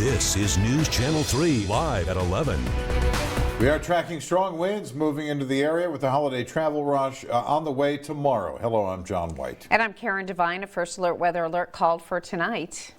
This is News Channel 3, live at 11. We are tracking strong winds moving into the area with the holiday travel rush on the way tomorrow. Hello, I'm John White. And I'm Karen Devine. A first alert weather alert called for tonight.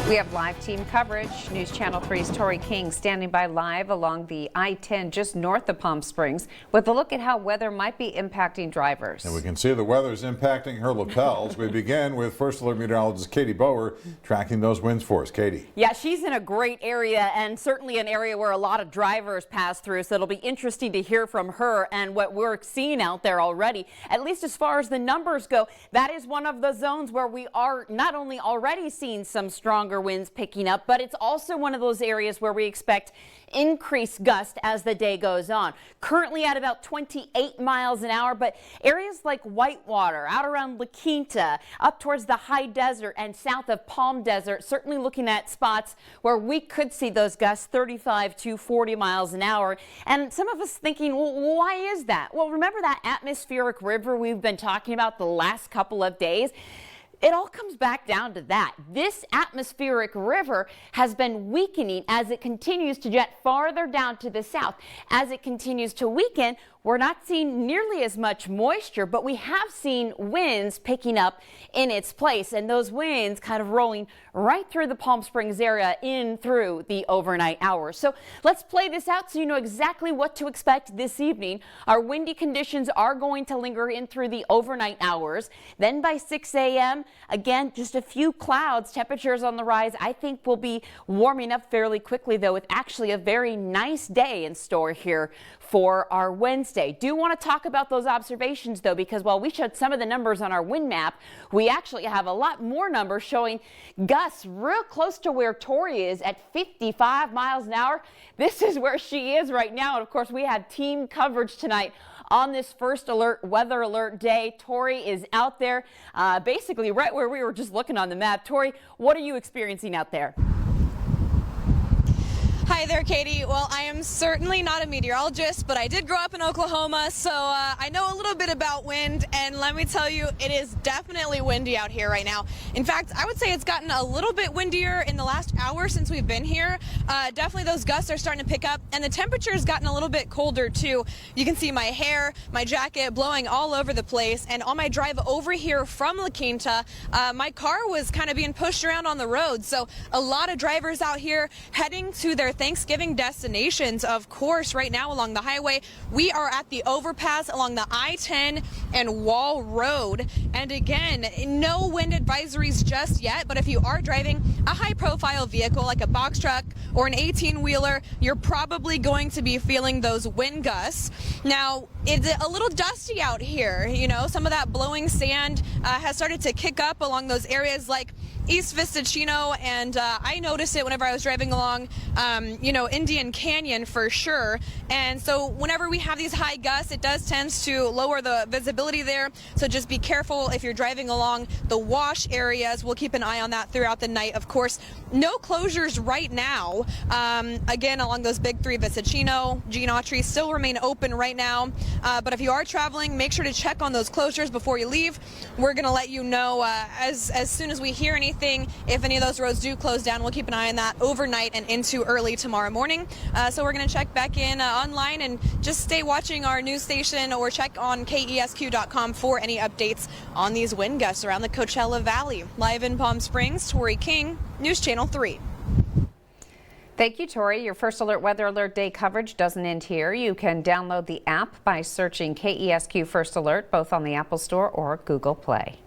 We have live team coverage. News Channel 3's Tori King standing by live along the I-10 just north of Palm Springs with a look at how weather might be impacting drivers. And we can see the weather's impacting her lapels. We begin with First Alert meteorologist Katie Bower tracking those winds for us. Katie. Yeah, she's in a great area and certainly an area where a lot of drivers pass through. So it'll be interesting to hear from her and what we're seeing out there already. At least as far as the numbers go, that is one of the zones where we are not only already seeing some stronger winds picking up, but it's also one of those areas where we expect increased gust as the day goes on. Currently at about 28 miles an hour, but areas like Whitewater, out around La Quinta, up towards the high desert and south of Palm Desert, certainly looking at spots where we could see those gusts 35 to 40 miles an hour. And some of us thinking, well, why is that? Well, remember that atmospheric river we've been talking about the last couple of days? It all comes back down to that. This atmospheric river has been weakening as it continues to jet farther down to the south. As it continues to weaken, we're not seeing nearly as much moisture, but we have seen winds picking up in its place, and those winds kind of rolling right through the Palm Springs area in through the overnight hours. So let's play this out so you know exactly what to expect this evening. Our windy conditions are going to linger in through the overnight hours. Then by 6 a.m., again, just a few clouds. Temperatures on the rise. I think we'll be warming up fairly quickly, though, with actually a very nice day in store here for our Wednesday. Do want to talk about those observations, though, because while we showed some of the numbers on our wind map, we actually have a lot more numbers showing gusts real close to where Tori is at 55 miles an hour. This is where she is right now. And of course, we have team coverage tonight on this first alert weather alert day. Tori is out there basically right where we were just looking on the map. Tori, what are you experiencing out there? Hi there, Katie. Well, I am certainly not a meteorologist, but I did grow up in Oklahoma, so I know a little bit about wind, and let me tell you, it is definitely windy out here right now. In fact, I would say it's gotten a little bit windier in the last hour since we've been here. Definitely those gusts are starting to pick up, and the temperature has gotten a little bit colder too. You can see my hair, my jacket blowing all over the place, and on my drive over here from La Quinta, my car was kind of being pushed around on the road, so a lot of drivers out here heading to their Thanksgiving destinations. Of course, right now along the highway, we are at the overpass along the I-10 and Wall Road. And again, no wind advisories just yet, but if you are driving a high-profile vehicle like a box truck or an 18-wheeler, you're probably going to be feeling those wind gusts. Now, it's a little dusty out here. You know, some of that blowing sand has started to kick up along those areas like East Vista Chino, and I noticed it whenever I was driving along, Indian Canyon for sure. And so whenever we have these high gusts, it does tend to lower the visibility there. So just be careful if you're driving along the wash areas. We'll keep an eye on that throughout the night. Of course, no closures right now. Again, along those big three, Vista Chino, Gene Autry still remain open right now. But if you are traveling, make sure to check on those closures before you leave. We're going to let you know as soon as we hear anything. If any of those roads do close down, we'll keep an eye on that overnight and into early tomorrow morning. So we're going to check back in online and just stay watching our news station or check on KESQ.com for any updates on these wind gusts around the Coachella Valley. Live in Palm Springs, Tori King, News Channel 3. Thank you, Tori. Your first alert weather alert day coverage doesn't end here. You can download the app by searching KESQ First Alert both on the Apple Store or Google Play.